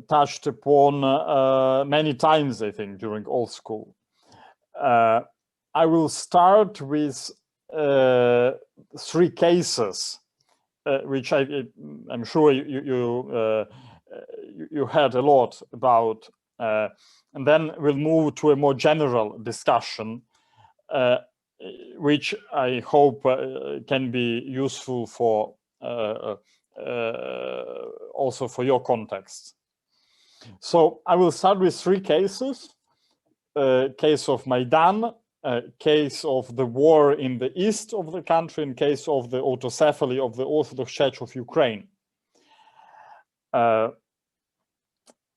touched upon many times, I think, during old school. I will start with 3 cases, which I'm sure you heard a lot about, and then we'll move to a more general discussion, which I hope can be useful for also for your context. So I will start with 3 cases: case of Maidan, case of the war in the east of the country, and case of the autocephaly of the Orthodox Church of Ukraine,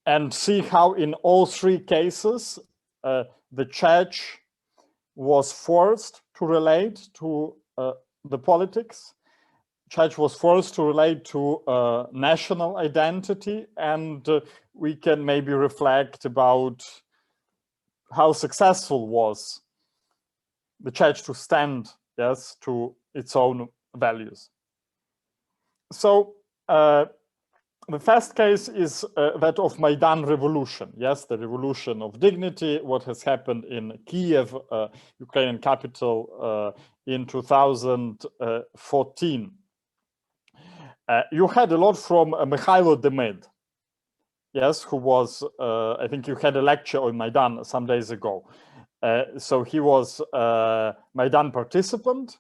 and see how in all 3 cases the church was forced to relate to the politics. Church was forced to relate to national identity, and we can maybe reflect about how successful was the church to stand, yes, to its own values. So the first case is that of Maidan revolution, yes, the revolution of dignity, what has happened in Kiev, Ukrainian capital, in 2014. You had a lot from Mikhailo Demid, yes, who was, I think you had a lecture on Maidan some days ago. So he was a Maidan participant,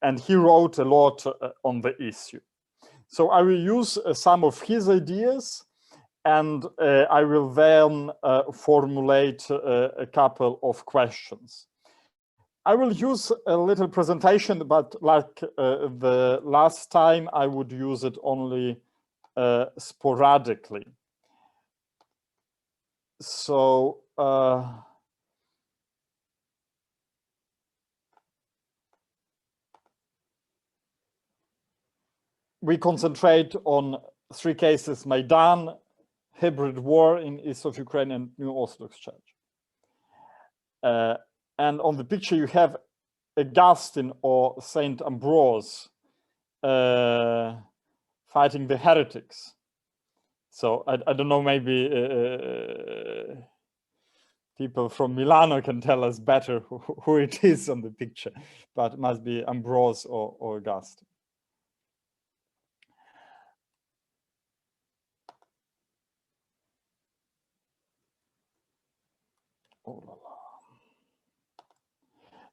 and he wrote a lot on the issue. So I will use some of his ideas, and I will then formulate a couple of questions. I will use a little presentation, but like the last time, I would use it only sporadically. So we concentrate on 3 cases: Maidan, hybrid war in east of Ukraine, and New Orthodox Church. And on the picture you have Augustine or Saint Ambrose fighting the heretics. So I don't know, maybe people from Milano can tell us better who it is on the picture, but it must be Ambrose or Augustine.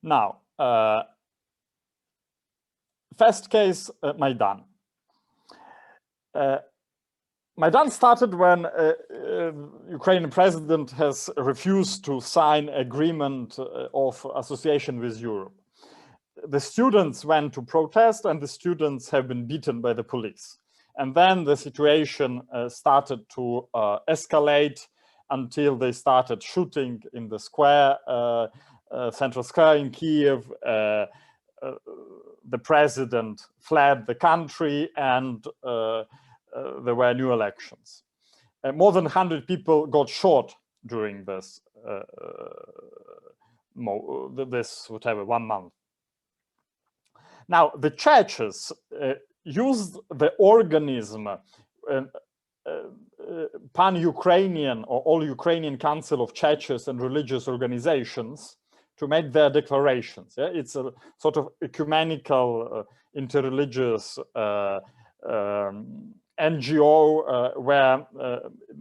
Now, first case, Maidan. Maidan started when Ukrainian president has refused to sign agreement of association with Europe. The students went to protest, and the students have been beaten by the police. And then the situation started to escalate until they started shooting in the square, central square in Kiev. The president fled the country, and there were new elections. More than 100 people got shot during this, whatever, 1 month. Now, the churches used the organism, Pan-Ukrainian or All-Ukrainian Council of Churches and Religious Organizations, to make their declarations. Yeah? It's a sort of ecumenical, interreligious NGO where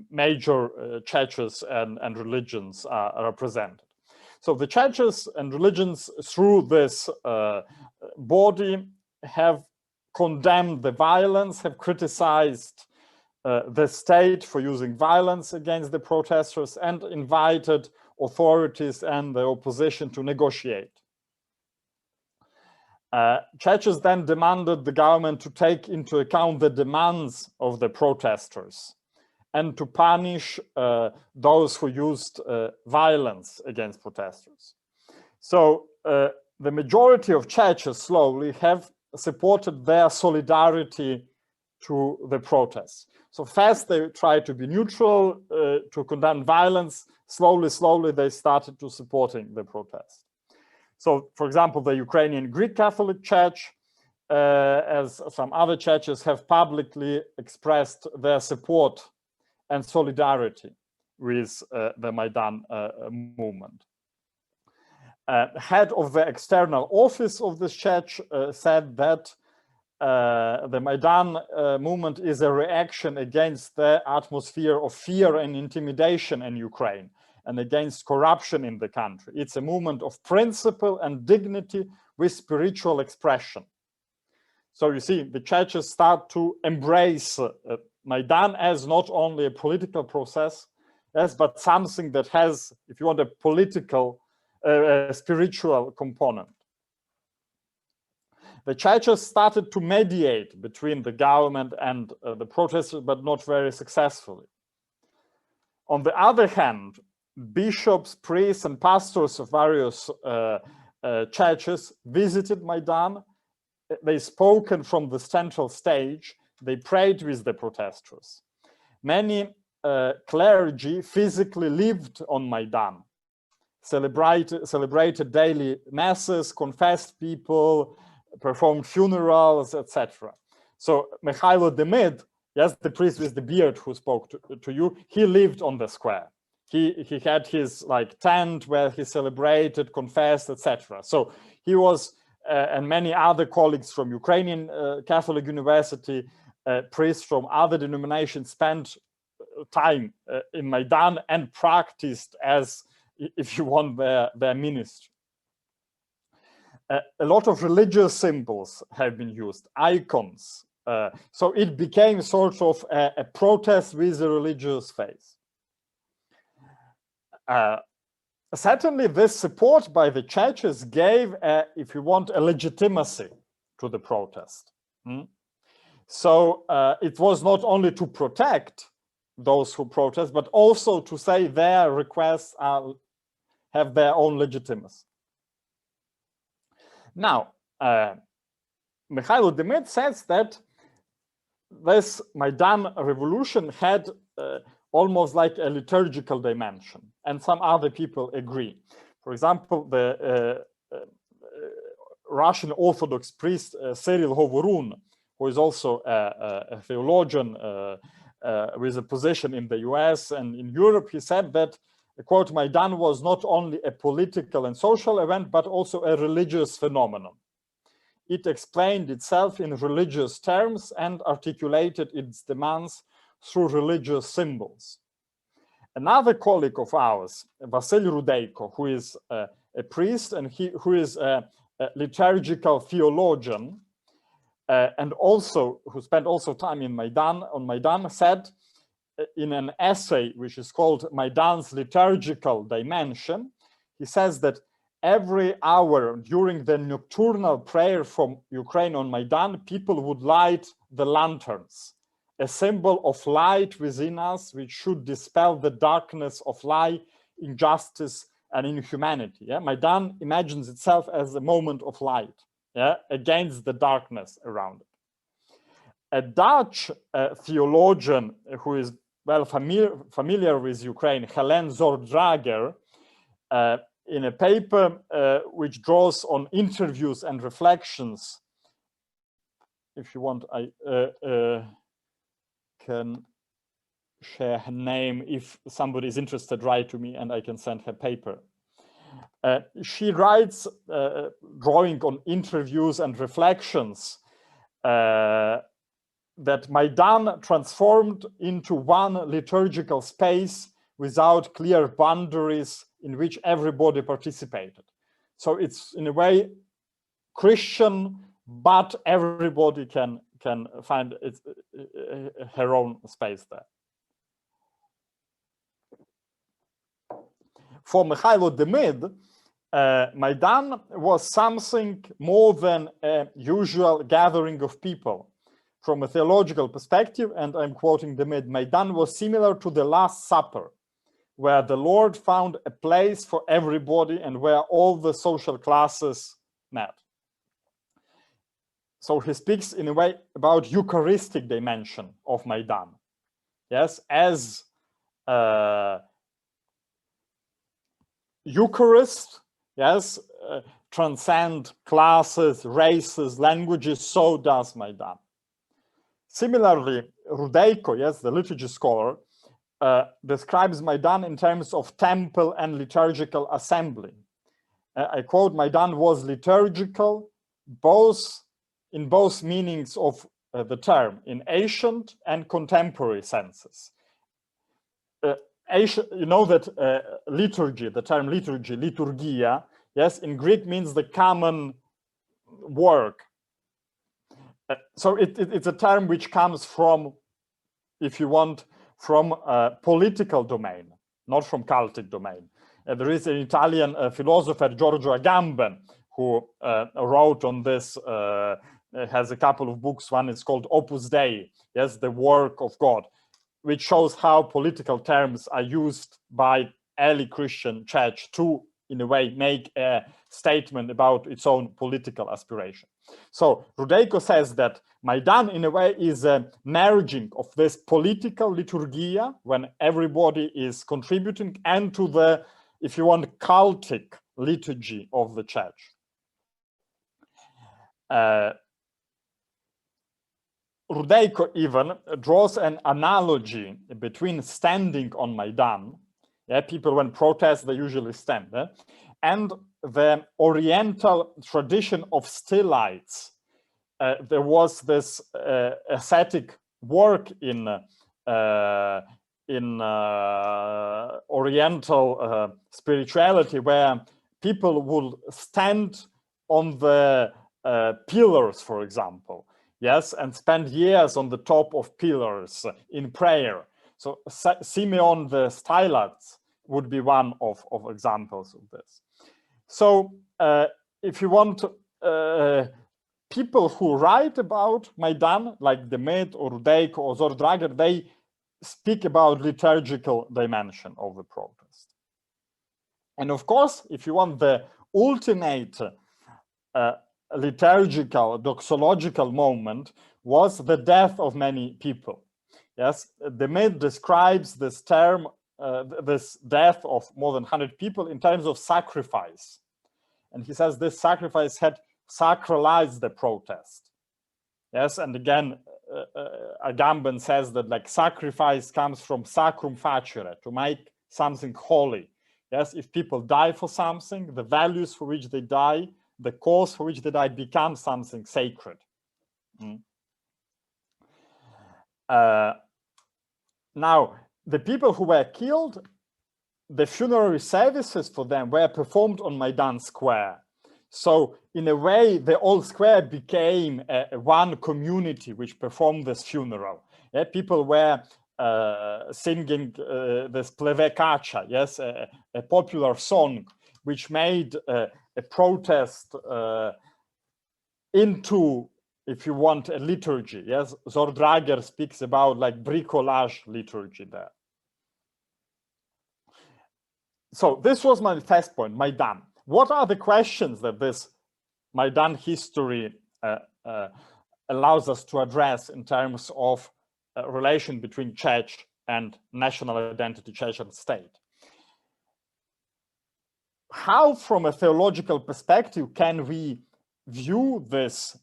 major churches and religions are represented. So the churches and religions, through this body, have condemned the violence, have criticized the state for using violence against the protesters, and invited authorities and the opposition to negotiate. Churches then demanded the government to take into account the demands of the protesters and to punish those who used violence against protesters. So the majority of churches slowly have supported their solidarity to the protests. So first they tried to be neutral, to condemn violence. Slowly they started to supporting the protest. So, for example, the Ukrainian Greek Catholic Church, as some other churches, have publicly expressed their support and solidarity with the Maidan movement. Head of the external office of the church said that the Maidan movement is a reaction against the atmosphere of fear and intimidation in Ukraine and against corruption in the country. It's a movement of principle and dignity with spiritual expression. So you see, the churches start to embrace Maidan as not only a political process, yes, but something that has, if you want, a political, spiritual component. The churches started to mediate between the government and the protesters, but not very successfully. On the other hand, bishops, priests, and pastors of various churches visited Maidan. They spoke from the central stage. They prayed with the protesters. Many clergy physically lived on Maidan, celebrated daily masses, confessed people, performed funerals, etc. So Mikhailo Demid, yes, the priest with the beard who spoke to you, he lived on the square. He had his like tent where he celebrated, confessed, etc. So he was, and many other colleagues from Ukrainian Catholic University, priests from other denominations spent time in Maidan and practiced as, if you want, their ministry. A lot of religious symbols have been used, icons. So it became sort of a protest with a religious face. Certainly, this support by the churches gave, if you want, a legitimacy to the protest. So it was not only to protect those who protest, but also to say their requests have their own legitimacy. Now, Mikhailo Demid says that this Maidan revolution had almost like a liturgical dimension, and some other people agree. For example, the Russian Orthodox priest Cyril Hovorun, who is also a theologian with a position in the US and in Europe, he said that, quote, Maidan was not only a political and social event, but also a religious phenomenon. It explained itself in religious terms and articulated its demands through religious symbols. Another colleague of ours, Vasily Rudeiko, who is a priest and who is a liturgical theologian, and also who spent also time in Maidan, said in an essay which is called Maidan's Liturgical Dimension, he says that every hour during the nocturnal prayer from Ukraine on Maidan, people would light the lanterns, a symbol of light within us, which should dispel the darkness of lie, injustice, and inhumanity. Yeah? Maidan imagines itself as a moment of light, yeah, against the darkness around it. A Dutch theologian who is well familiar with Ukraine, Helen Zordrager, in a paper which draws on interviews and reflections. If you want, I can share her name. If somebody is interested, write to me and I can send her paper. She writes, drawing on interviews and reflections, that Maidan transformed into one liturgical space without clear boundaries in which everybody participated. So it's in a way Christian, but everybody can find her own space there. For Mikhailo Demid, Maidan was something more than a usual gathering of people. From a theological perspective, and I'm quoting Demid, Maidan was similar to the Last Supper, where the Lord found a place for everybody and where all the social classes met. So he speaks in a way about Eucharistic dimension of Maidan. Yes, as Eucharist, yes, transcend classes, races, languages, so does Maidan. Similarly, Rudeiko, yes, the liturgy scholar, describes Maidan in terms of temple and liturgical assembly. I quote, Maidan was liturgical, in both meanings of the term, in ancient and contemporary senses. You know that liturgy, the term liturgy, liturgia, yes, in Greek means the common work. So it's a term which comes from, if you want, from a political domain, not from cultic domain. There is an Italian philosopher, Giorgio Agamben, who wrote on this, has a couple of books. One is called Opus Dei, yes, the work of God, which shows how political terms are used by early Christian church to, in a way, make a statement about its own political aspiration. So Rudejko says that Maidan, in a way, is a merging of this political liturgia, when everybody is contributing, and to the, if you want, cultic liturgy of the church. Rudejko even draws an analogy between standing on Maidan, yeah, people when protest, they usually stand, and the Oriental tradition of stylites. There was this ascetic work in Oriental spirituality, where people would stand on the pillars, for example, yes, and spend years on the top of pillars in prayer. So Simeon the Stylite would be one of examples of this. So if you want, people who write about Maidan, like Demet or Rudejko or Zordrager, they speak about liturgical dimension of the protest. And of course, if you want the ultimate liturgical, doxological moment, was the death of many people. Yes, Demet describes this term, this death of more than 100 people in terms of sacrifice. And he says this sacrifice had sacralized the protest. Yes, and again, Agamben says that like sacrifice comes from sacrum facere, to make something holy. Yes, if people die for something, the values for which they die, the cause for which they die becomes something sacred. Now, the people who were killed, the funerary services for them were performed on Maidan Square. So in a way, the old square became one community which performed this funeral. Yeah, people were singing this Pleve Kacha, yes, a popular song, which made a protest into, if you want, a liturgy. Yes, Zordrager speaks about like bricolage liturgy there. So this was my first point, Maidan. What are the questions that this Maidan history allows us to address in terms of relation between church and national identity, church and state? How, from a theological perspective, can we view this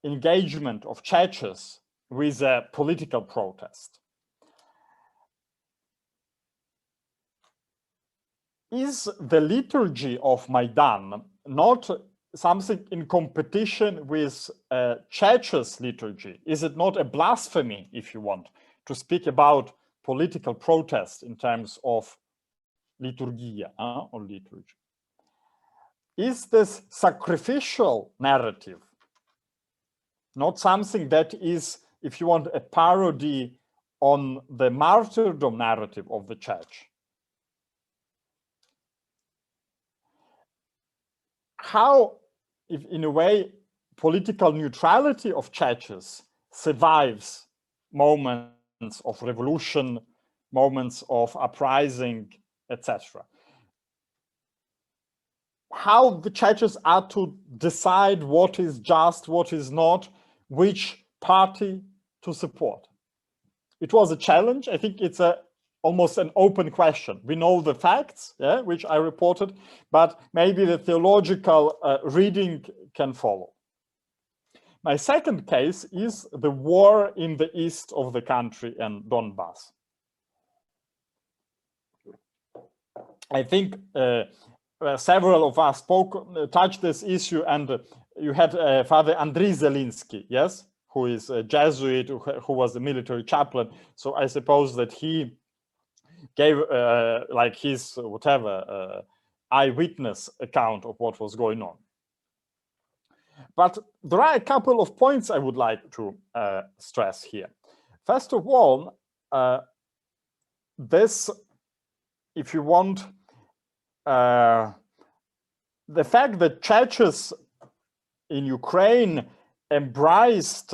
engagement of churches with a political protest? Is the liturgy of Maidan not something in competition with church's liturgy? Is it not a blasphemy, if you want, to speak about political protest in terms of liturgia or liturgy? Is this sacrificial narrative not something that is, if you want, a parody on the martyrdom narrative of the church? How, if in a way, political neutrality of churches survives moments of revolution, moments of uprising, etc. How the churches are to decide what is just, what is not, which party to support. It was a challenge. I think it's almost an open question. We know the facts, yeah, which I reported, but maybe the theological reading can follow. My second case is the war in the east of the country and Donbass. I think several of us touched this issue, and you had Father Andriy Zelinsky, yes, who is a Jesuit, who was a military chaplain. So I suppose that he gave like his whatever eyewitness account of what was going on. But there are a couple of points I would like to stress here. First of all, this, if you want, the fact that churches in Ukraine embraced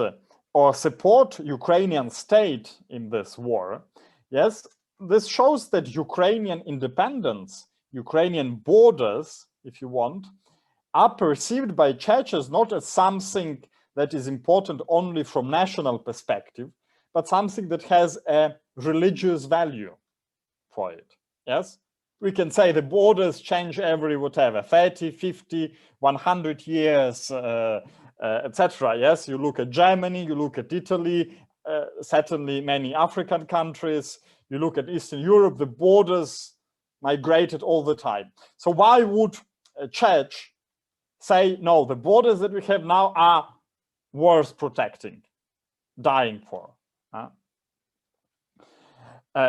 or support Ukrainian state in this war, yes, this shows that Ukrainian independence, Ukrainian borders, if you want, are perceived by churches not as something that is important only from national perspective, but something that has a religious value for it, yes? We can say the borders change every whatever, 30, 50, 100 years, etc. Yes, you look at Germany, you look at Italy, certainly many African countries, you look at Eastern Europe, the borders migrated all the time. So why would a church say, no, the borders that we have now are worth protecting, dying for?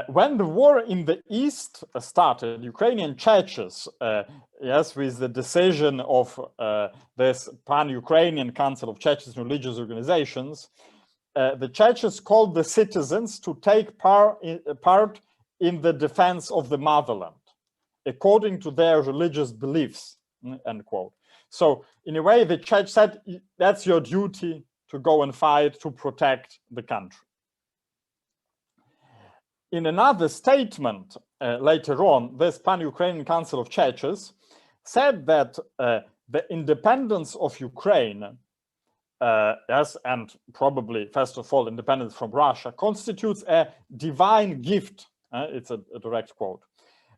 When the war in the East started, Ukrainian churches, yes, with the decision of this Pan-Ukrainian Council of Churches and Religious Organizations, the churches called the citizens to take part in the defense of the motherland, according to their religious beliefs, end quote. So in a way, the church said, that's your duty to go and fight to protect the country. In another statement later on, this Pan-Ukrainian Council of Churches said that the independence of Ukraine, yes, and probably, first of all, independence from Russia, constitutes a divine gift. It's a direct quote.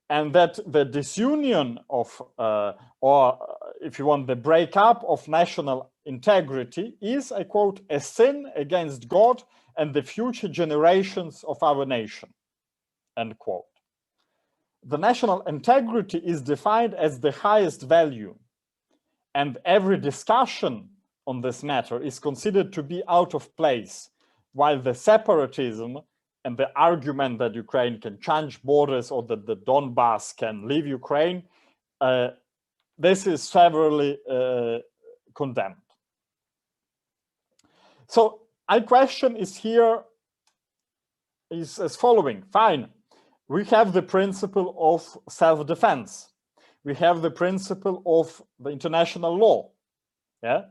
And that the disunion of, or if you want, the breakup of national integrity is, I quote, a sin against God and the future generations of our nation, end quote. The national integrity is defined as the highest value, and every discussion on this matter is considered to be out of place, while the separatism and the argument that Ukraine can change borders or that the Donbass can leave Ukraine, this is severely condemned. So my question is here is as following. Fine, we have the principle of self-defense. We have the principle of the international law. Yeah.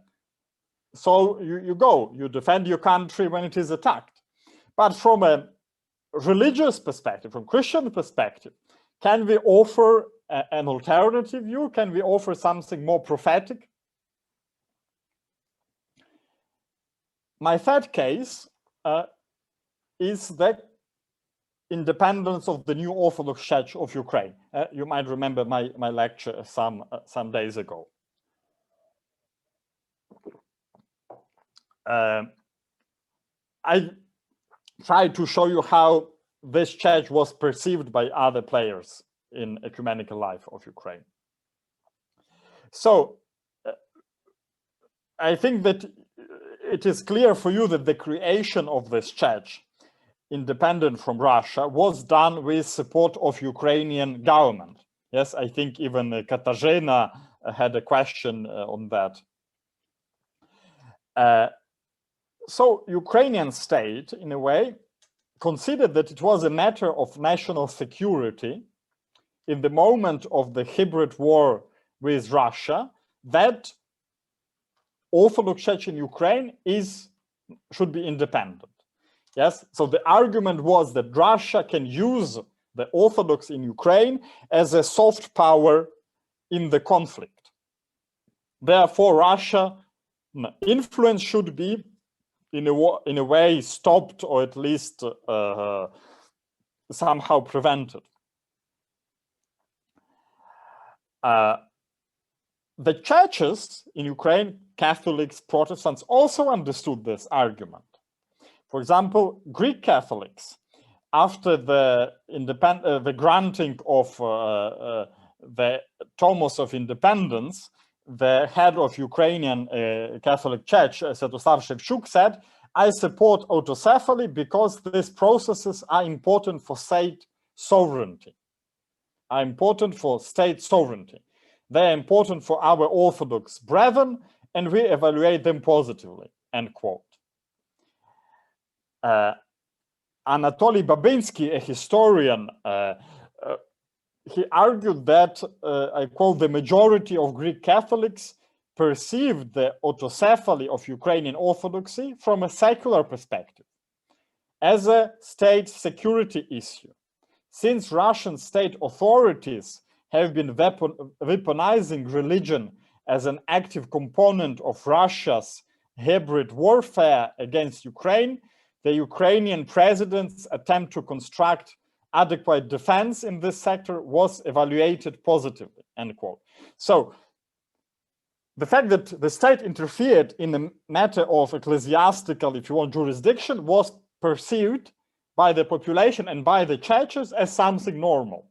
So you defend your country when it is attacked. But from a religious perspective, from Christian perspective, can we offer an alternative view? Can we offer something more prophetic? My third case is the independence of the new Orthodox Church of Ukraine. You might remember my lecture some days ago. I tried to show you how this church was perceived by other players in ecumenical life of Ukraine. So I think that it is clear for you that the creation of this church, independent from Russia, was done with support of Ukrainian government. Yes, I think even Katarzyna had a question on that. So Ukrainian state, in a way, considered that it was a matter of national security in the moment of the hybrid war with Russia, that Orthodox Church in Ukraine should be independent. Yes, so the argument was that Russia can use the Orthodox in Ukraine as a soft power in the conflict. Therefore, Russia's influence should be in a way stopped, or at least somehow prevented. The churches in Ukraine, Catholics, Protestants, also understood this argument. For example, Greek Catholics after the granting of the Tomos of Independence, the head of Ukrainian Catholic Church, Sviatoslav Shevchuk, said, "I support autocephaly because these processes are important for state sovereignty. Are important for state sovereignty. They are important for our Orthodox brethren, and we evaluate them positively," end quote. Anatoly Babinsky, a historian, he argued that, I quote, "the majority of Greek Catholics perceived the autocephaly of Ukrainian Orthodoxy from a secular perspective as a state security issue. Since Russian state authorities have been weaponizing religion as an active component of Russia's hybrid warfare against Ukraine, the Ukrainian president's attempt to construct adequate defense in this sector was evaluated positively," end quote. So the fact that the state interfered in the matter of ecclesiastical, if you want, jurisdiction was perceived by the population and by the churches as something normal.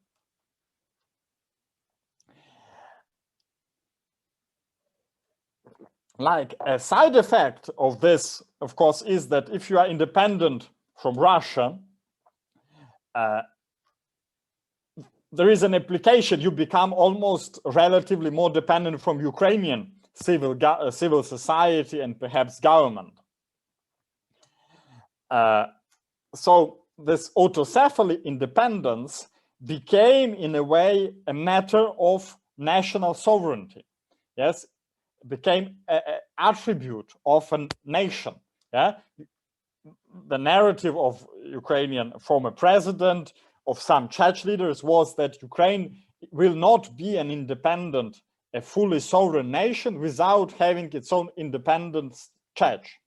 Like a side effect of this, of course, is that if you are independent from Russia, there is an implication you become almost relatively more dependent from Ukrainian civil society and perhaps government. So this autocephaly independence became, in a way, a matter of national sovereignty. Yes, became an attribute of a nation. Yeah, the narrative of Ukrainian former president, of some church leaders, was that Ukraine will not be an independent, a fully sovereign nation without having its own independent church.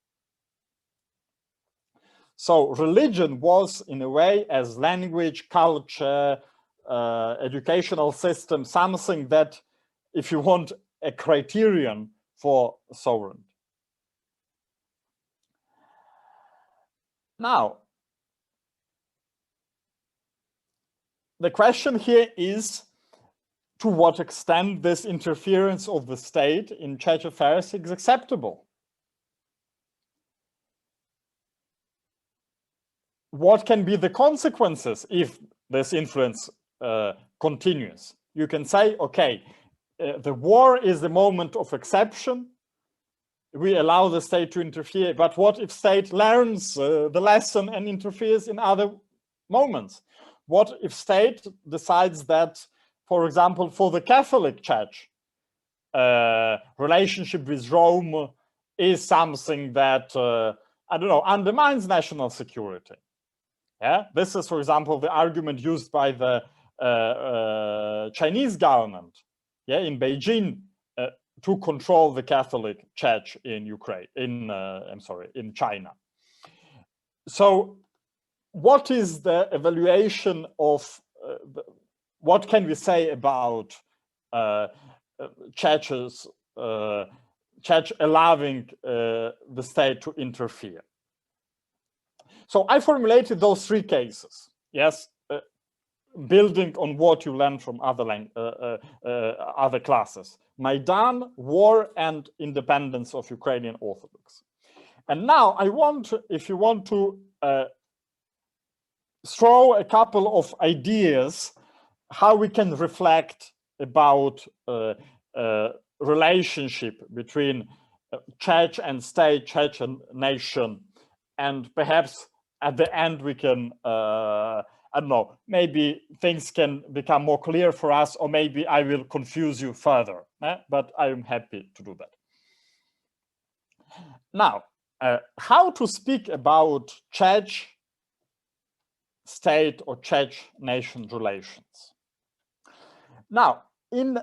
So religion was, in a way, as language, culture, educational system, something that, if you want, a criterion for sovereignty. Now, the question here is to what extent this interference of the state in church affairs is acceptable. What can be the consequences if this influence continues? You can say, okay, the war is the moment of exception. We allow the state to interfere, but what if state learns the lesson and interferes in other moments? What if state decides that, for example, for the Catholic Church, relationship with Rome is something that, I don't know, undermines national security? Yeah, this is, for example, the argument used by the Chinese government, yeah, in Beijing, to control the Catholic Church in Ukraine, in China. So, what is the evaluation of what can we say about churches, church allowing the state to interfere? So I formulated those three cases, yes, building on what you learned from other classes: Maidan, war, and independence of Ukrainian Orthodox. And now I want, if you want to throw a couple of ideas how we can reflect about relationship between church and state, church and nation, and perhaps at the end we can, I don't know, maybe things can become more clear for us, or maybe I will confuse you further, but I am happy to do that. Now, how to speak about church, state, or church-nation relations? Now, in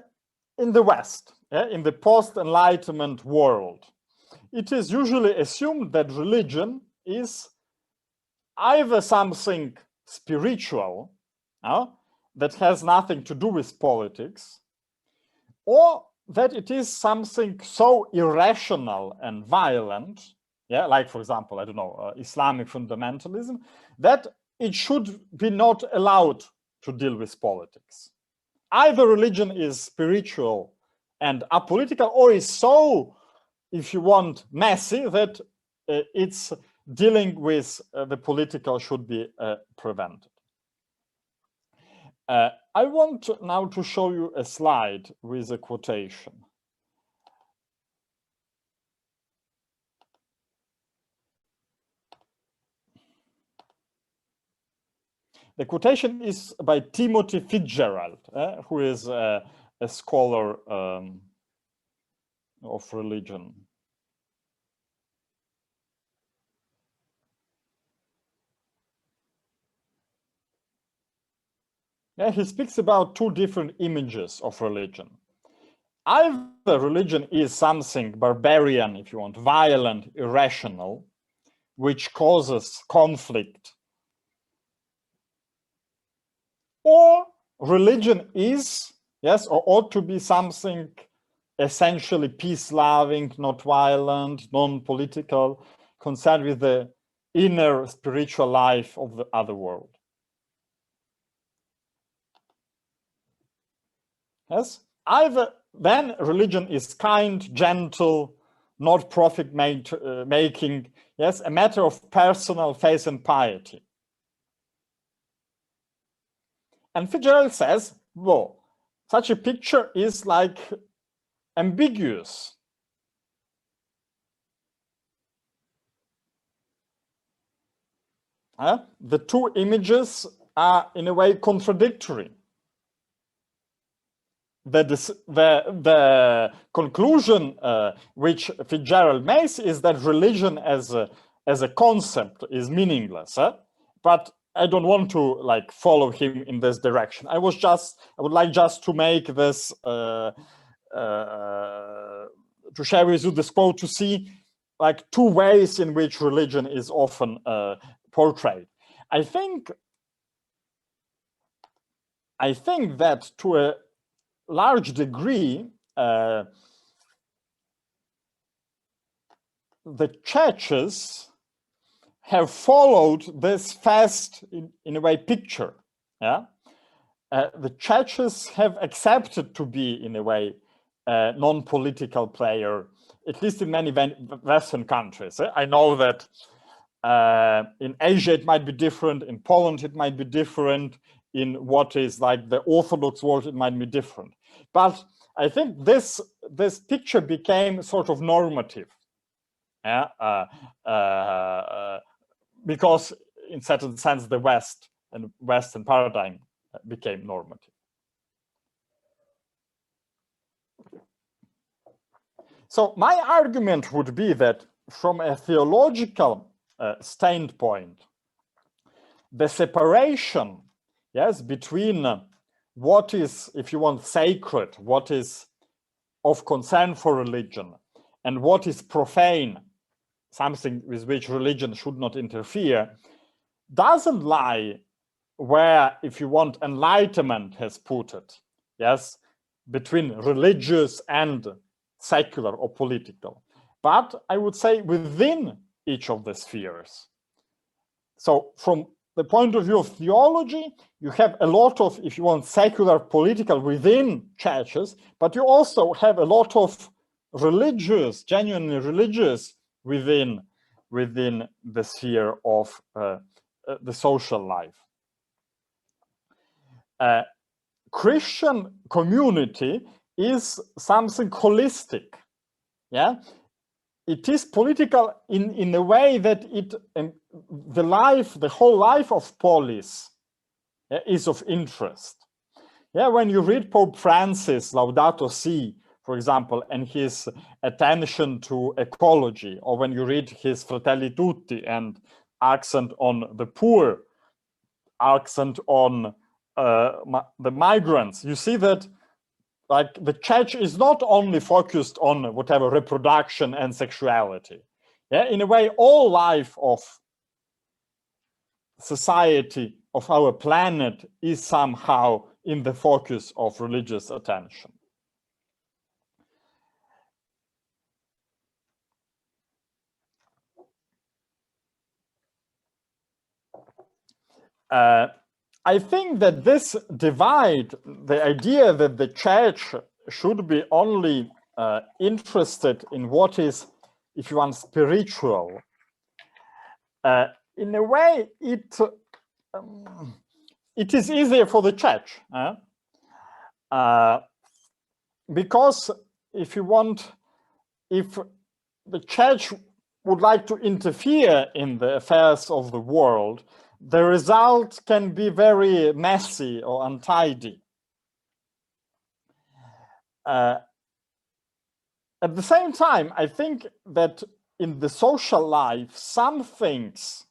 the West, in the post-Enlightenment world, it is usually assumed that religion is either something spiritual that has nothing to do with politics, or that it is something so irrational and violent, yeah, like, for example, I don't know, Islamic fundamentalism, that it should be not allowed to deal with politics. Either religion is spiritual and apolitical, or is so, if you want, messy that it's dealing with the political should be prevented. I want now to show you a slide with a quotation. The quotation is by Timothy Fitzgerald, who is a scholar of religion. Yeah, he speaks about two different images of religion. Either religion is something barbarian, if you want, violent, irrational, which causes conflict, or religion is, yes, or ought to be something essentially peace-loving, not violent, non-political, concerned with the inner spiritual life of the other world. Yes, either then religion is kind, gentle, not profit-making, yes, a matter of personal faith and piety. And Fitzgerald says, well, such a picture is like ambiguous. The two images are in a way contradictory. The conclusion which Fitzgerald makes is that religion as a concept is meaningless. But I don't want to like follow him in this direction. I would like just to make this to share with you this quote to see like two ways in which religion is often portrayed. I think that to a large degree, the churches have followed this fast, in a way, picture. Yeah, the churches have accepted to be, in a way, a non-political player, at least in many Western countries. I know that in Asia it might be different, in Poland it might be different, in what is like the Orthodox world it might be different. But I think this picture became sort of normative, because in certain sense the Western paradigm became normative. So my argument would be that from a theological standpoint, the separation, yes, between what is, if you want, sacred, what is of concern for religion, and what is profane, something with which religion should not interfere, doesn't lie where, if you want, enlightenment has put it, yes, between religious and secular or political, but I would say within each of the spheres. So from the point of view of theology, you have a lot of, if you want, secular political within churches, but you also have a lot of religious, genuinely religious within the sphere of the social life. Christian community is something holistic. Yeah, it is political in a way that the whole life of polis is of interest. Yeah, when you read Pope Francis Laudato Si, for example, and his attention to ecology, or when you read his Fratelli Tutti and accent on the poor, accent on the migrants, you see that like the church is not only focused on whatever reproduction and sexuality. Yeah, in a way, all life of society, of our planet, is somehow in the focus of religious attention. I think that this divide, the idea that the church should be only interested in what is, if you want, spiritual, in a way, it is easier for the church. Because if you want, if the church would like to interfere in the affairs of the world, the result can be very messy or untidy. At the same time, I think that in the social life, some things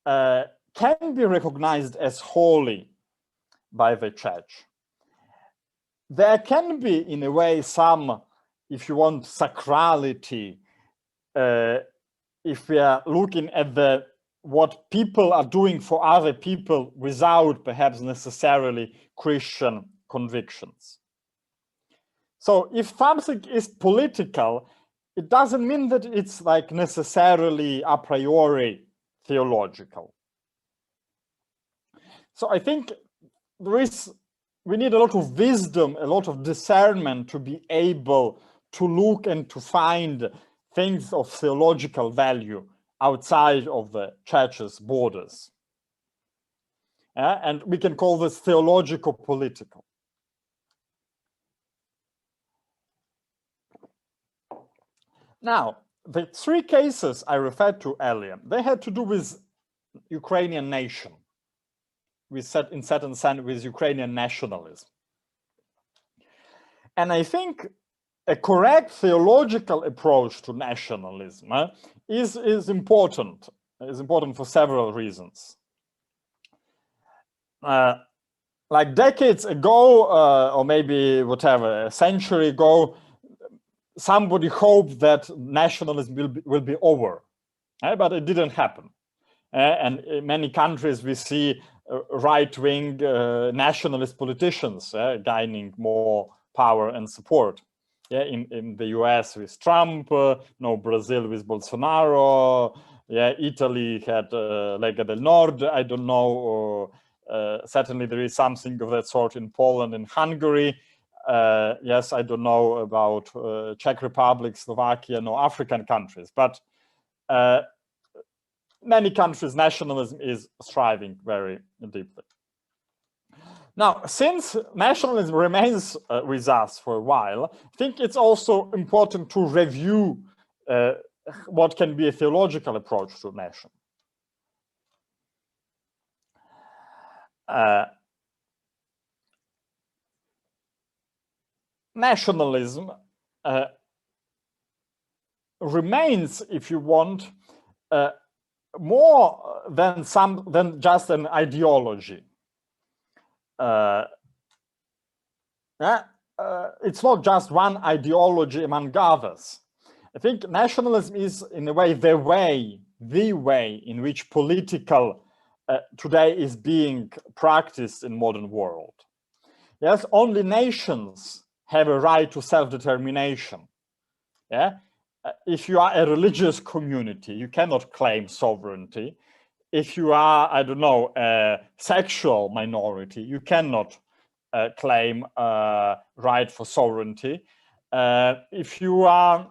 can be recognized as holy by the church. There can be, in a way, some, if you want, sacrality, if we are looking at what people are doing for other people without perhaps necessarily Christian convictions. So if something is political, it doesn't mean that it's like necessarily a priori theological. So I think we need a lot of wisdom, a lot of discernment to be able to look and to find things of theological value outside of the church's borders. And we can call this theological political. Now, the three cases I referred to earlier, they had to do with Ukrainian nation. We said in certain sense with Ukrainian nationalism. And I think a correct theological approach to nationalism is important. Is important for several reasons. Like decades ago, or maybe whatever, a century ago, somebody hoped that nationalism will be over, but it didn't happen. And in many countries we see right-wing nationalist politicians gaining more power and support. In the US with Trump, Brazil with Bolsonaro, Italy had Lega del Nord, I don't know, certainly there is something of that sort in Poland and Hungary. Yes, I don't know about Czech Republic, Slovakia, no African countries, but many countries nationalism is thriving very deeply. Now, since nationalism remains with us for a while, I think it's also important to review what can be a theological approach to nation. Nationalism remains, if you want, more than just an ideology. It's not just one ideology among others. I think nationalism is, in a way, the way in which political today is being practiced in modern world. Yes, only nations have a right to self-determination. If you are a religious community, you cannot claim sovereignty. If you are, I don't know, a sexual minority, you cannot claim right for sovereignty. If you are,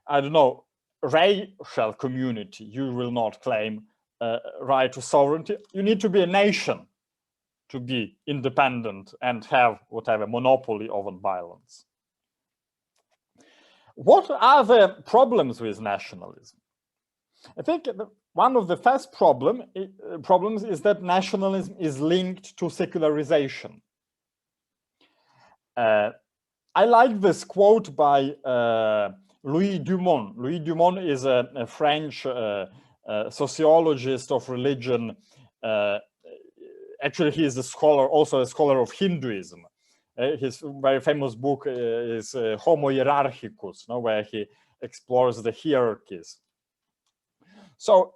I don't know, racial community, you will not claim right to sovereignty. You need to be a nation to be independent and have whatever monopoly over violence. What are the problems with nationalism? I think one of the first problems is that nationalism is linked to secularization. I like this quote by Louis Dumont. Louis Dumont is a French sociologist of religion. Actually, he is a scholar, also a scholar of Hinduism. His very famous book is Homo Hierarchicus, where he explores the hierarchies. So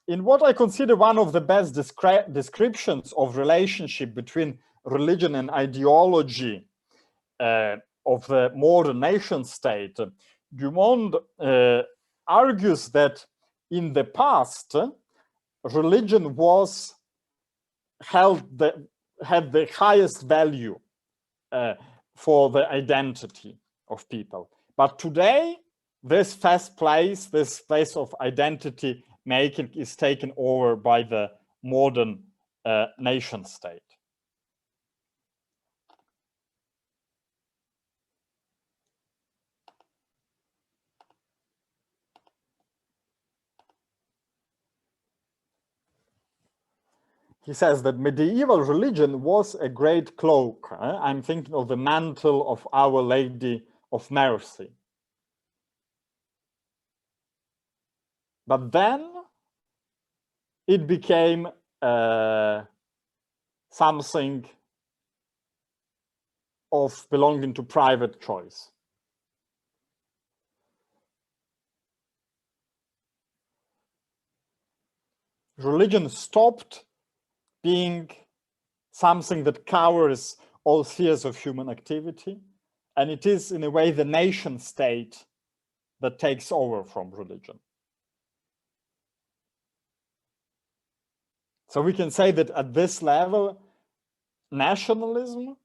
in what I consider one of the best descriptions of relationship between religion and ideology of the modern nation state, Dumont argues that in the past, religion was had the highest value for the identity of people. But today, this place of identity making is taken over by the modern nation state. He says that medieval religion was a great cloak. I'm thinking of the mantle of Our Lady of Mercy. But then it became something of belonging to private choice. Religion stopped being something that covers all spheres of human activity, and it is in a way the nation state that takes over from religion. So we can say that at this level, nationalism,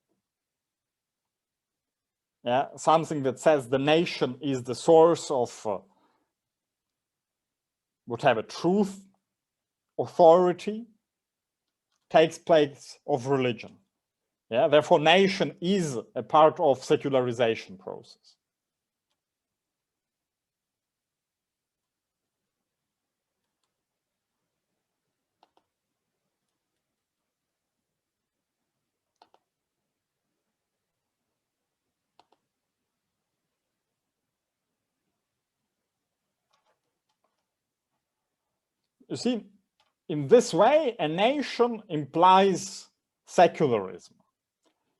something that says the nation is the source of whatever truth, authority, takes place of religion. Therefore, nation is a part of secularization process. You see, in this way, a nation implies secularism.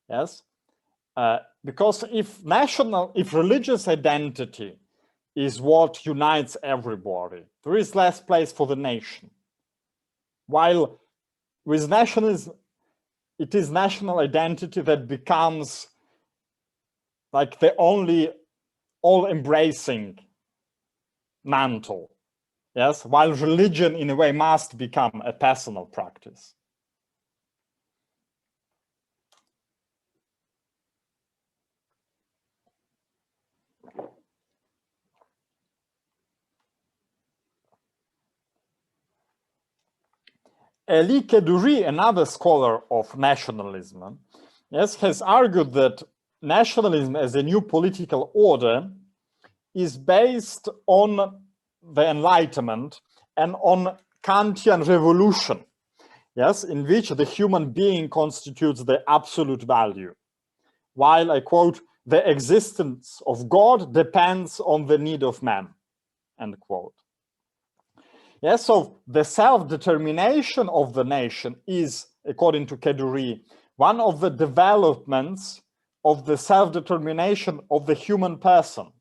Yes, because if religious identity is what unites everybody, there is less place for the nation. While with nationalism, it is national identity that becomes like the only all-embracing mantle. Yes, while religion in a way must become a personal practice. Elie Keduri, another scholar of nationalism, has argued that nationalism as a new political order is based on the Enlightenment and on Kantian revolution, in which the human being constitutes the absolute value, while, I quote, the existence of God depends on the need of man, end quote. So the self-determination of the nation is, according to Keduri, one of the developments of the self-determination of the human person.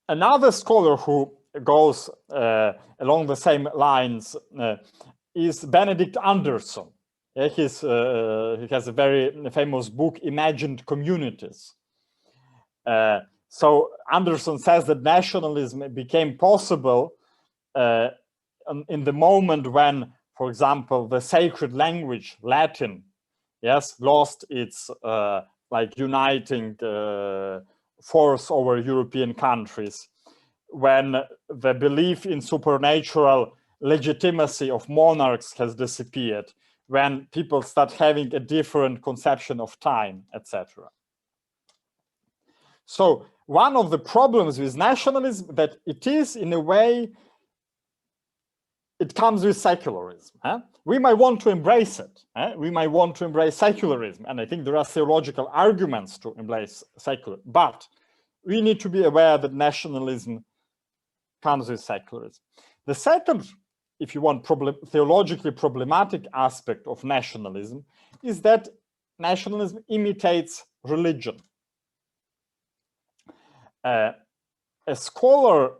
Another scholar who goes along the same lines is Benedict Anderson. He has a very famous book, Imagined Communities. So Anderson says that nationalism became possible in the moment when, for example, the sacred language, Latin, lost its uniting force over European countries, when the belief in supernatural legitimacy of monarchs has disappeared, when people start having a different conception of time, etc. So one of the problems with nationalism that it is, in a way, it comes with secularism. We might want to embrace it. We might want to embrace secularism. And I think there are theological arguments to embrace secularism. But we need to be aware that nationalism comes with secularism. The second, if you want, theologically problematic aspect of nationalism is that nationalism imitates religion. A scholar,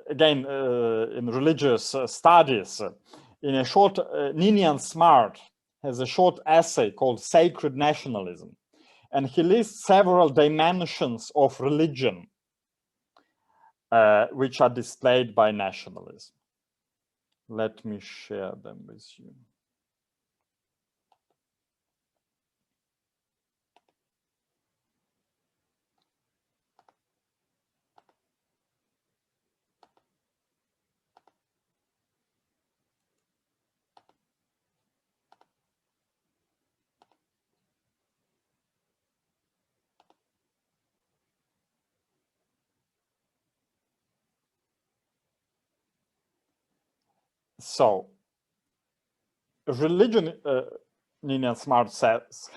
again, in religious studies, in a short, Ninian Smart has a short essay called Sacred Nationalism. And he lists several dimensions of religion which are displayed by nationalism. Let me share them with you. So, religion, Nina Smart says,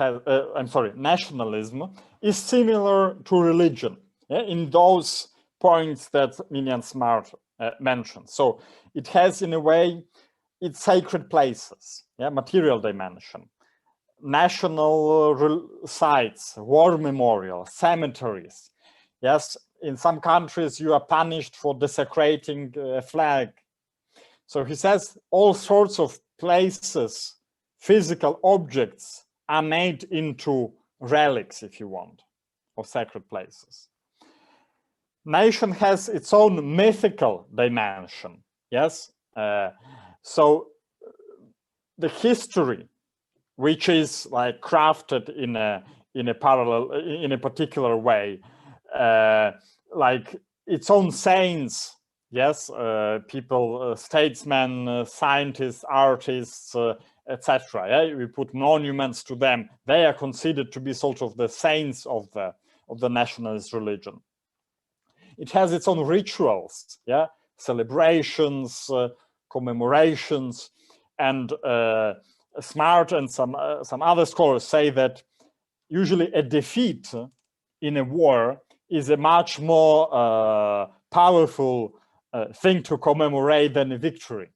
nationalism is similar to religion, yeah, in those points that Nina Smart mentioned. So, it has, in a way, its sacred places, yeah, material dimension, national sites, war memorials, cemeteries. Yes, in some countries you are punished for desecrating a flag. So he says all sorts of places, physical objects are made into relics, if you want, of sacred places. Nation has its own mythical dimension, yes? So the history, which is like crafted in a particular way, like its own saints, yes, people, statesmen, scientists, artists, etc. Yeah? We put monuments to them. They are considered to be sort of the saints of the nationalist religion. It has its own rituals, yeah, celebrations, commemorations, and Smart and some other scholars say that usually a defeat in a war is a much more powerful thing to commemorate than a victory,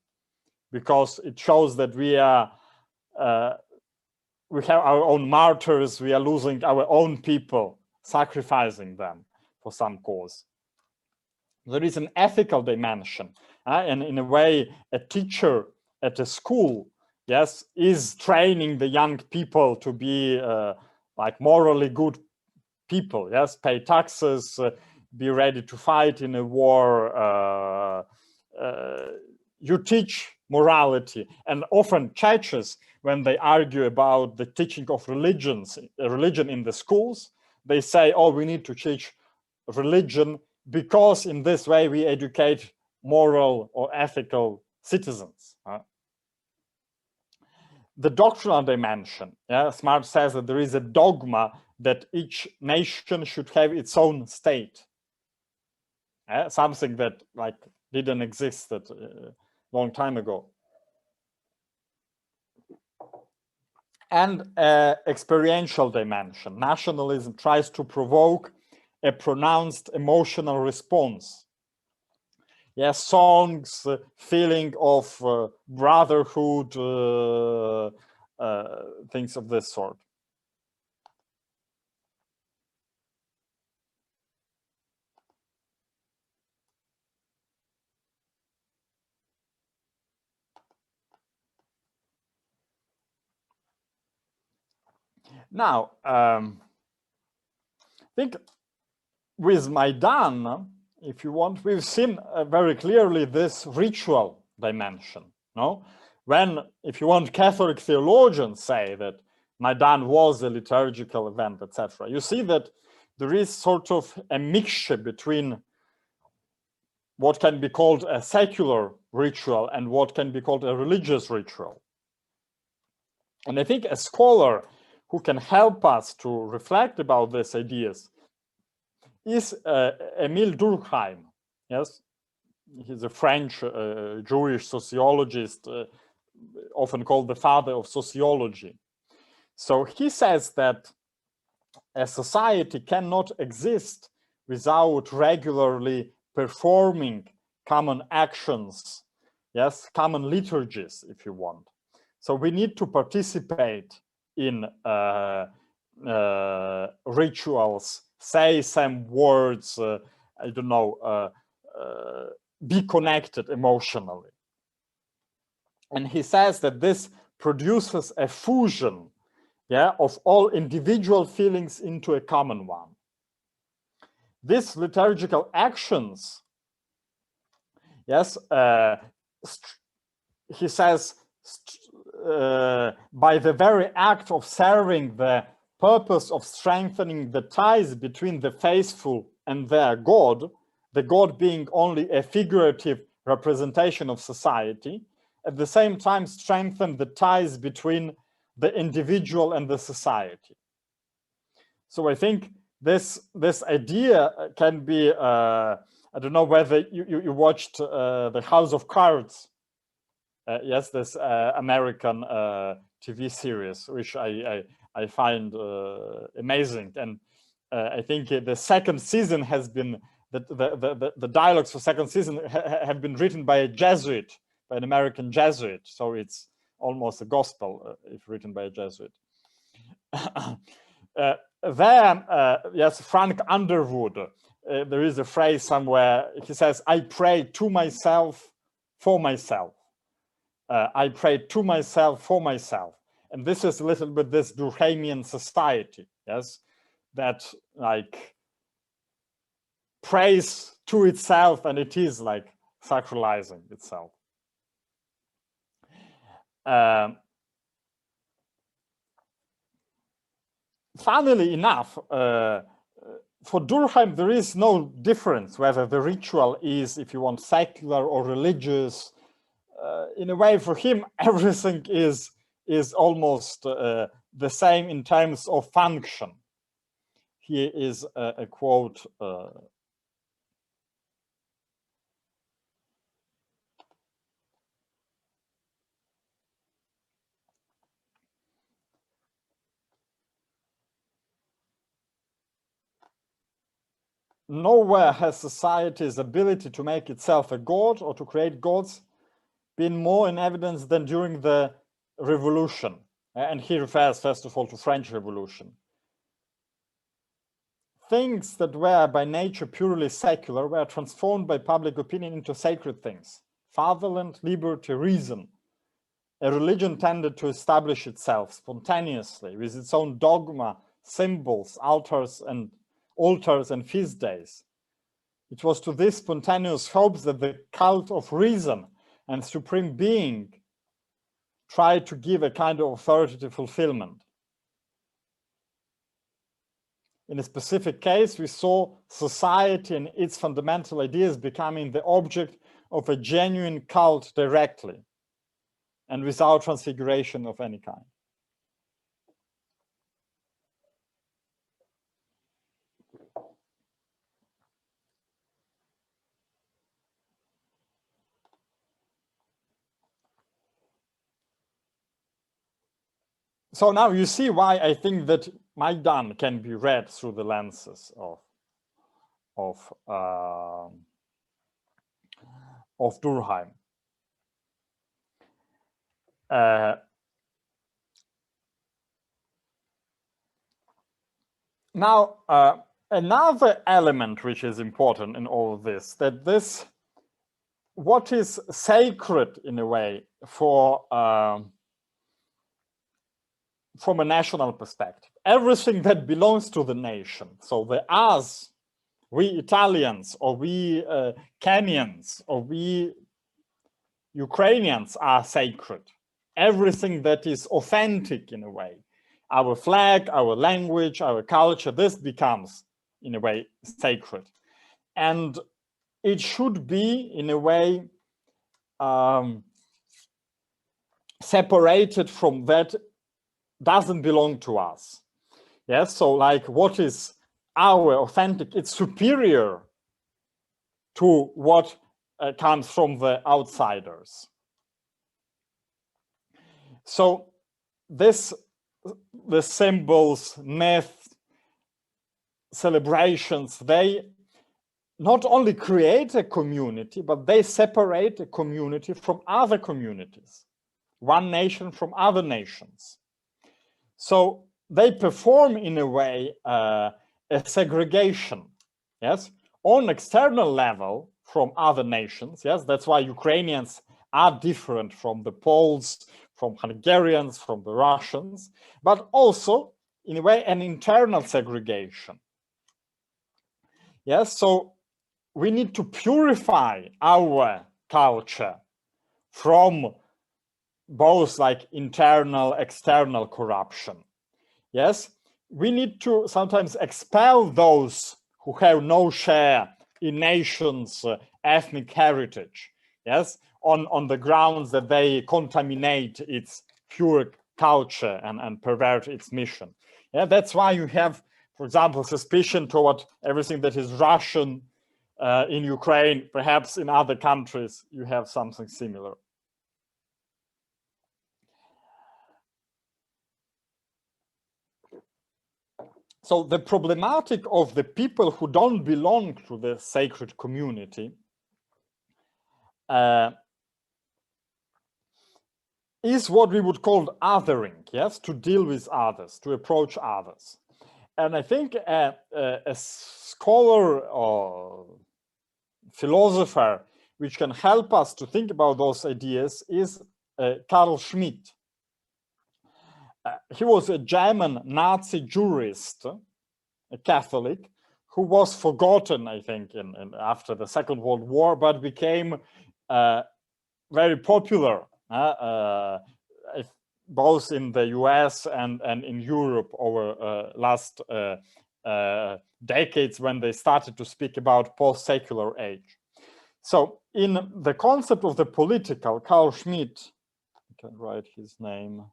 because it shows that we have our own martyrs, we are losing our own people, sacrificing them for some cause. There is an ethical dimension, and in a way, a teacher at a school, yes, is training the young people to be like morally good people, yes, pay taxes, be ready to fight in a war. You teach morality, and often churches, when they argue about the teaching of religion in the schools, they say, oh, we need to teach religion because in this way we educate moral or ethical citizens. The doctrinal dimension, yeah, Smart says that there is a dogma that each nation should have its own state. Something that like didn't exist a long time ago. And experiential dimension. Nationalism tries to provoke a pronounced emotional response. Yes, songs, feeling of brotherhood, things of this sort. Now, I think with Maidan, if you want, we've seen very clearly this ritual dimension. No, when, if you want, Catholic theologians say that Maidan was a liturgical event, etc., you see that there is sort of a mixture between what can be called a secular ritual and what can be called a religious ritual. And I think a scholar who can help us to reflect about these ideas is Émile Durkheim. Yes, he's a French Jewish sociologist, often called the father of sociology. So he says that a society cannot exist without regularly performing common actions, yes, common liturgies, if you want. So we need to participate in rituals, say some words, I don't know, be connected emotionally. And he says that this produces a fusion, yeah, of all individual feelings into a common one. These liturgical actions Yes, he says, by the very act of serving the purpose of strengthening the ties between the faithful and their God, the God being only a figurative representation of society, at the same time strengthen the ties between the individual and the society. So I think this idea can be, I don't know whether you watched the House of Cards. Yes, this American TV series, which I find amazing, and I think the second season has been the dialogues for second season have been written by a Jesuit, by an American Jesuit, so it's almost a gospel if written by a Jesuit. Yes, Frank Underwood. There is a phrase somewhere. He says, "I pray to myself for myself." I pray to myself for myself, and this is a little bit this Durkheimian society, yes, that like prays to itself, and it is like sacralizing itself. Funnily enough, for Durkheim, there is no difference whether the ritual is, if you want, secular or religious. In a way, for him, everything is almost the same in terms of function. Here is a quote. Nowhere has society's ability to make itself a god or to create gods been more in evidence than during the revolution. And he refers, first of all, to French Revolution. Things that were by nature purely secular were transformed by public opinion into sacred things. Fatherland, liberty, reason. A religion tended to establish itself spontaneously with its own dogma, symbols, altars and feast days. It was to these spontaneous hopes that the cult of reason and supreme being tried to give a kind of authoritative fulfillment. In a specific case, we saw society and its fundamental ideas becoming the object of a genuine cult directly and without transfiguration of any kind. So now you see why I think that Maidan can be read through the lenses of Durkheim. Now, another element which is important in all of this, that what is sacred in a way from a national perspective, everything that belongs to the nation, so the us, we Italians, or we Kenyans, or we Ukrainians are sacred. Everything that is authentic in a way, our flag, our language, our culture, this becomes in a way sacred. And it should be in a way separated from that doesn't belong to us. Yes, so like what is our authentic, it's superior to what comes from the outsiders. So the symbols, myths, celebrations, they not only create a community, but they separate a community from other communities, one nation from other nations. So they perform in a way a segregation, yes, on external level from other nations. Yes, that's why Ukrainians are different from the Poles, from Hungarians, from the Russians, but also in a way an internal segregation. Yes, so we need to purify our culture from both like internal, external corruption. Yes, we need to sometimes expel those who have no share in nations' ethnic heritage. Yes, on the grounds that they contaminate its pure culture and pervert its mission. Yeah, that's why you have, for example, suspicion toward everything that is Russian in Ukraine. Perhaps in other countries you have something similar. So the problematic of the people who don't belong to the sacred community is what we would call othering, yes, to deal with others, to approach others. And I think a scholar or philosopher which can help us to think about those ideas is Carl Schmitt. He was a German Nazi jurist, a Catholic, who was forgotten, I think, after the Second World War, but became very popular, both in the US and in Europe over last decades, when they started to speak about post-secular age. So in the concept of the political, Carl Schmitt, I can write his name,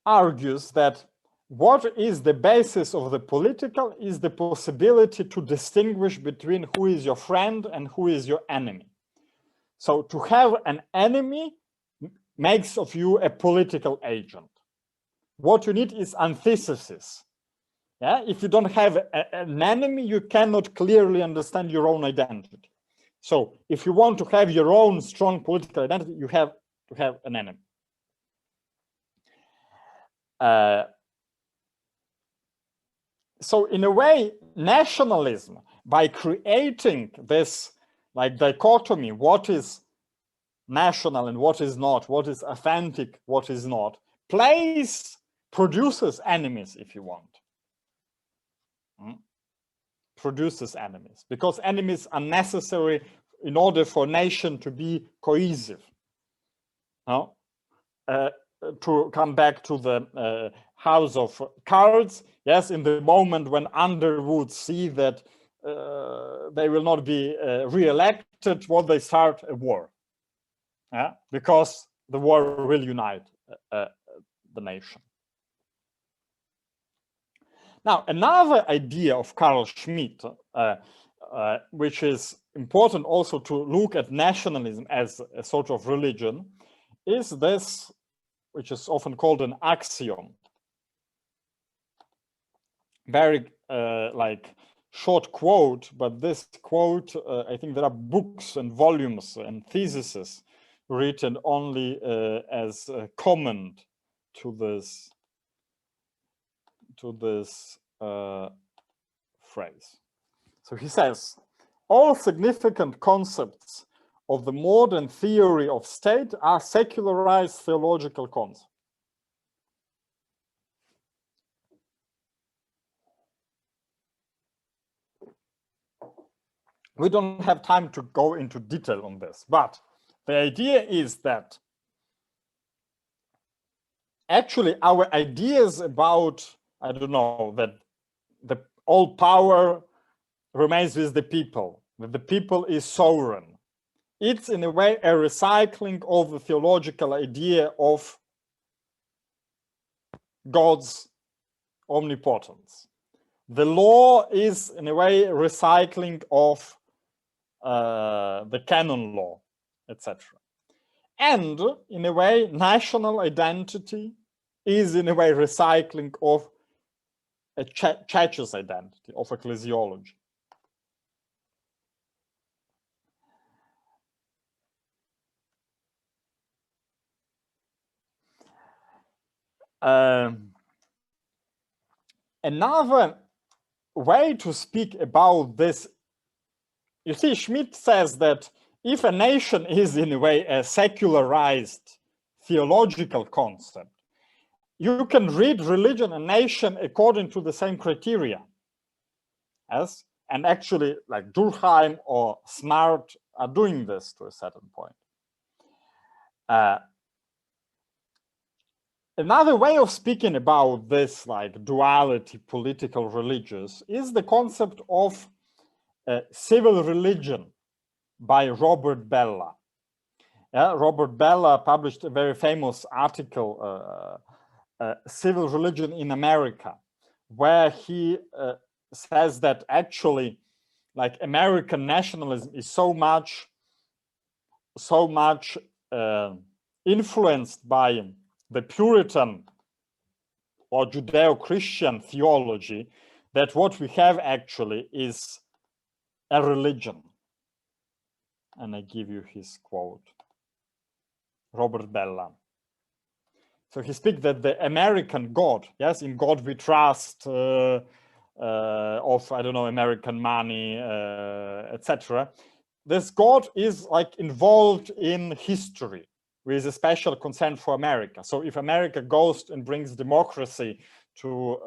argues that what is the basis of the political is the possibility to distinguish between who is your friend and who is your enemy. So to have an enemy makes of you a political agent. What you need is antithesis. Yeah? If you don't have an enemy, you cannot clearly understand your own identity. So if you want to have your own strong political identity, you have to have an enemy. So in a way, nationalism, by creating this like dichotomy, what is national and what is not, what is authentic, what is not, produces enemies, if you want. Produces enemies, because enemies are necessary in order for a nation to be cohesive. No? To come back to the House of Cards, yes, in the moment when Underwood see that they will not be re-elected, they start a war, because the war will unite the nation. Now, another idea of Carl Schmitt, which is important also to look at nationalism as a sort of religion, is this, which is often called an axiom. Very like short quote, but this quote, I think there are books and volumes and theses written only as a comment to this phrase. So he says, all significant concepts of the modern theory of state are secularized theological concepts. We don't have time to go into detail on this, but the idea is that actually our ideas about, I don't know, that all power remains with the people, that the people is sovereign. It's in a way a recycling of the theological idea of God's omnipotence. The law is in a way recycling of the canon law, etc. And in a way, national identity is in a way recycling of a church's identity, of ecclesiology. Another way to speak about this, you see, Schmitt says that if a nation is in a way a secularized theological concept, you can read religion and nation according to the same criteria. Yes, and actually, like Durkheim or Smart are doing this to a certain point. Another way of speaking about this, like duality, political, religious, is the concept of civil religion by Robert Bellah. Robert Bellah published a very famous article, Civil Religion in America, where he says that actually, like, American nationalism is so much influenced by the Puritan or Judeo-Christian theology, that what we have actually is a religion. And I give you his quote, Robert Bellah. So he speaks that the American God, yes, in God we trust, of, I don't know, American money, etc. This God is like involved in history with a special concern for America. So if America goes and brings democracy to,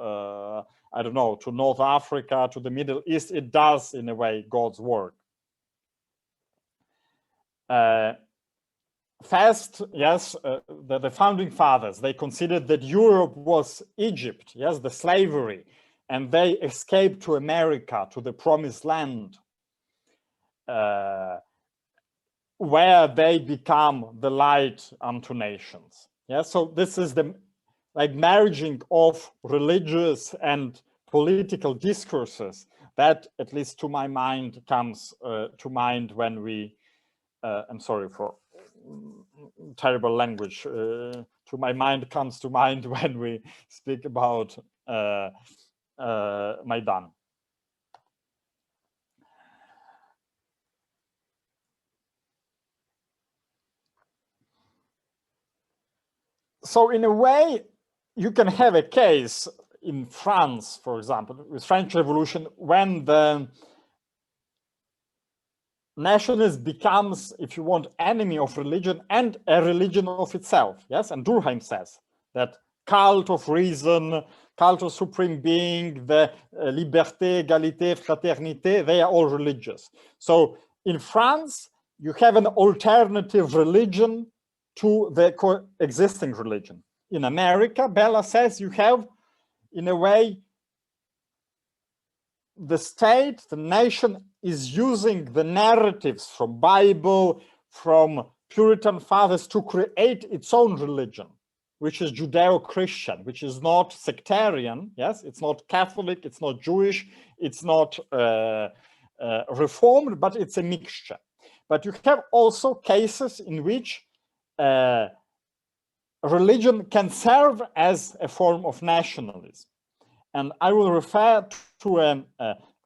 I don't know, to North Africa, to the Middle East, it does, in a way, God's work. First, yes, the founding fathers, they considered that Europe was Egypt, yes, the slavery, and they escaped to America, to the promised land, where they become the light unto nations. Yeah, so this is the like merging of religious and political discourses that, at least to my mind, comes to mind when we, I'm sorry for terrible language, to my mind comes to mind when we speak about Maidan. So in a way, you can have a case in France, for example, with French Revolution, when the nationalism becomes, if you want, enemy of religion and a religion of itself. Yes, and Durkheim says that cult of reason, cult of supreme being, the liberté, égalité, fraternité, they are all religious. So in France, you have an alternative religion to the coexisting religion. In America, Bellah says you have, in a way, the state, the nation is using the narratives from Bible, from Puritan fathers to create its own religion, which is Judeo-Christian, which is not sectarian. Yes, it's not Catholic, it's not Jewish, it's not Reformed, but it's a mixture. But you have also cases in which religion can serve as a form of nationalism. And I will refer to a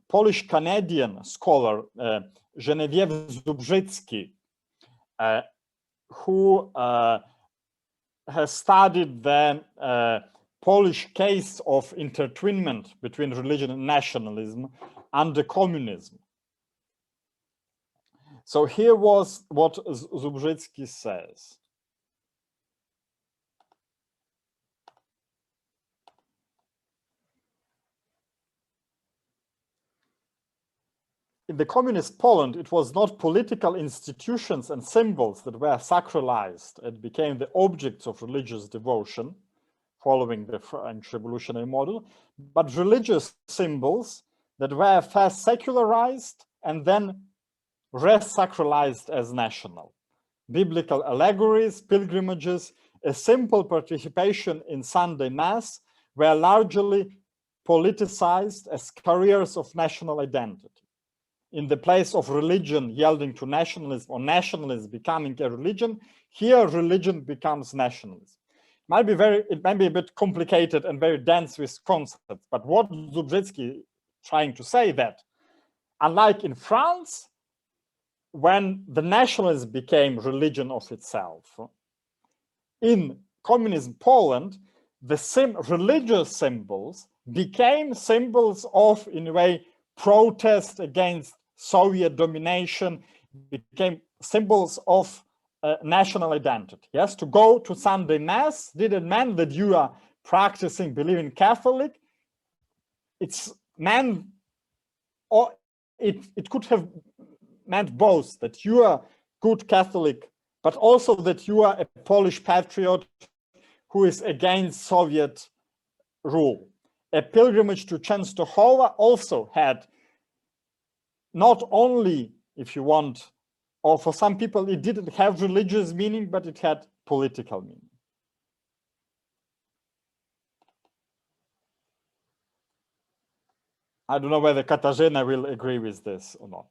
Polish-Canadian scholar, Genevieve Zubrzycki, who has studied the Polish case of intertwinement between religion and nationalism under communism. So here was what Zubrzycki says. In the communist Poland, it was not political institutions and symbols that were sacralized and became the objects of religious devotion, following the French revolutionary model, but religious symbols that were first secularized and then re-sacralized as national. Biblical allegories, pilgrimages, a simple participation in Sunday Mass were largely politicized as carriers of national identity. In the place of religion yielding to nationalism or nationalism becoming a religion, here religion becomes nationalism. It might be a bit complicated and very dense with concepts, but what Zubrzycki is trying to say that, unlike in France, when the nationalism became religion of itself, in communist Poland, the religious symbols became symbols of, in a way, protest against Soviet domination, became symbols of national identity. Yes, to go to Sunday Mass didn't mean that you are practicing, believing Catholic, it's meant, or it could have meant both, that you are good Catholic, but also that you are a Polish patriot who is against Soviet rule. A pilgrimage to Częstochowa also had not only, if you want, or for some people it didn't have religious meaning, but it had political meaning. I don't know whether Katarzyna will agree with this or not.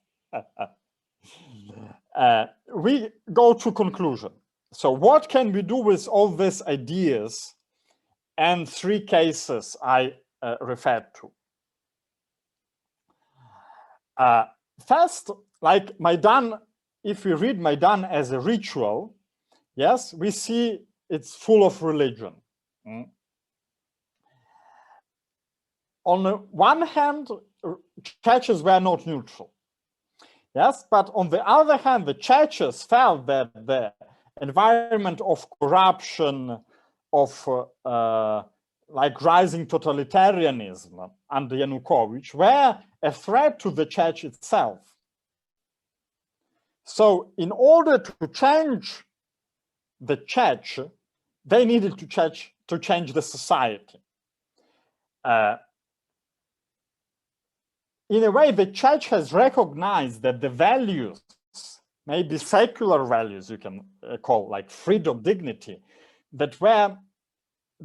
We go to conclusion. So what can we do with all these ideas and three cases I referred to? First, like Maidan, if we read Maidan as a ritual, yes, we see it's full of religion. On the one hand, churches were not neutral. Yes, but on the other hand, the churches felt that the environment of corruption, of like rising totalitarianism under Yanukovych were a threat to the church itself. So in order to change the church, they needed to change the society. In a way, the church has recognized that the values, maybe secular values you can call, like freedom, dignity, that were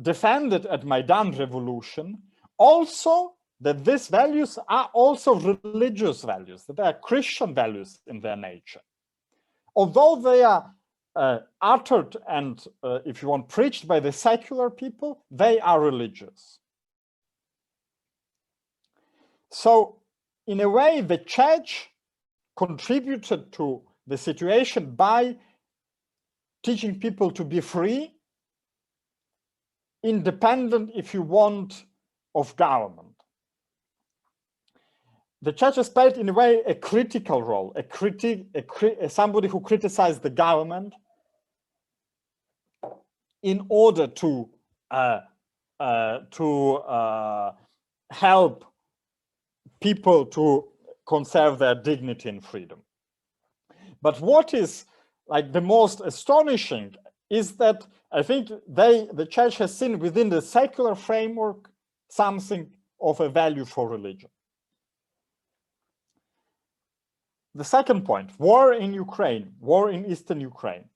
defended at Maidan revolution, also that these values are also religious values, that they are Christian values in their nature. Although they are uttered and, if you want, preached by the secular people, they are religious. So, in a way, the church contributed to the situation by teaching people to be free, independent, if you want, of government. The church has played, in a way, a critical role, somebody who criticized the government in order to help people to conserve their dignity and freedom. But what is like the most astonishing is that I think the church has seen within the secular framework something of a value for religion. The second point, war in Ukraine, war in Eastern Ukraine.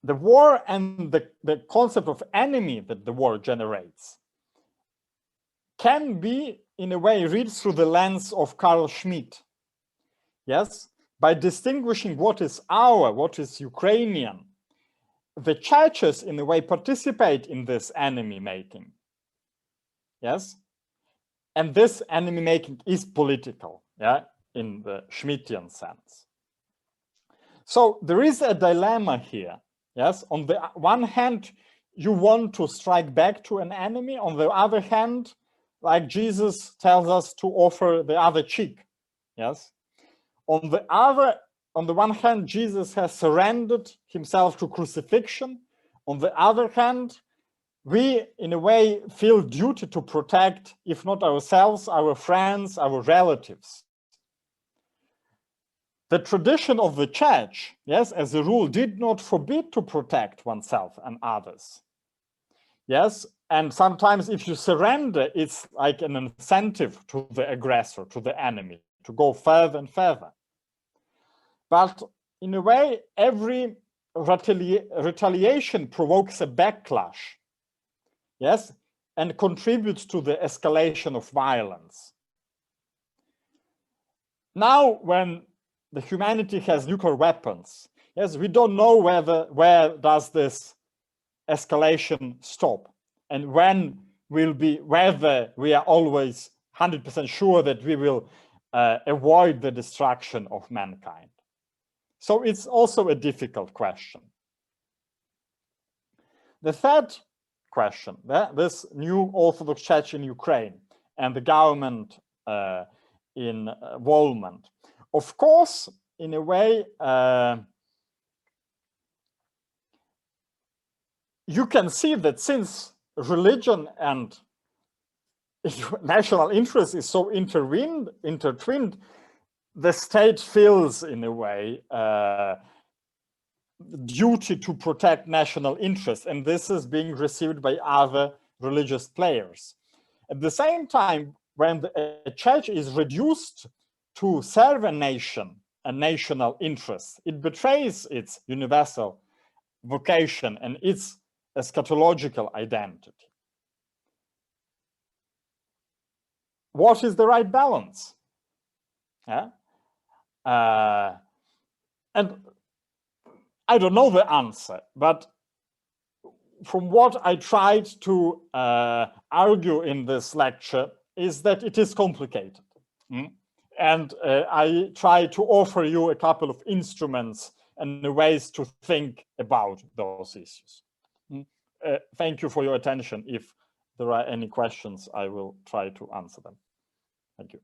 The war and the concept of enemy that the war generates can be, in a way, read through the lens of Carl Schmitt. Yes, by distinguishing what is what is Ukrainian. The churches, in a way, participate in this enemy making. Yes, and this enemy making is political, yeah, in the Schmittian sense. So there is a dilemma here. Yes, on the one hand, you want to strike back to an enemy. On the other hand, like Jesus tells us to offer the other cheek. Yes. On the one hand, Jesus has surrendered himself to crucifixion. On the other hand, we, in a way, feel duty to protect, if not ourselves, our friends, our relatives. The tradition of the church, yes, as a rule, did not forbid to protect oneself and others. Yes, and sometimes if you surrender, it's like an incentive to the aggressor, to the enemy, to go further and further. But in a way, every retaliation provokes a backlash, yes, and contributes to the escalation of violence. Now, when the humanity has nuclear weapons, yes, we don't know where does this escalation stop, and when will be, whether we are always 100% sure that we will avoid the destruction of mankind. So it's also a difficult question. The third question, this new Orthodox Church in Ukraine and the government involvement. Of course, in a way, you can see that since religion and national interest is so intertwined, the state feels, in a way, duty to protect national interests, and this is being received by other religious players. At the same time, when a church is reduced to serve a nation and national interests, it betrays its universal vocation and its eschatological identity. What is the right balance? Yeah? And I don't know the answer, but from what I tried to argue in this lecture is that it is complicated. And I try to offer you a couple of instruments and ways to think about those issues. Thank you for your attention. If there are any questions, I will try to answer them. Thank you.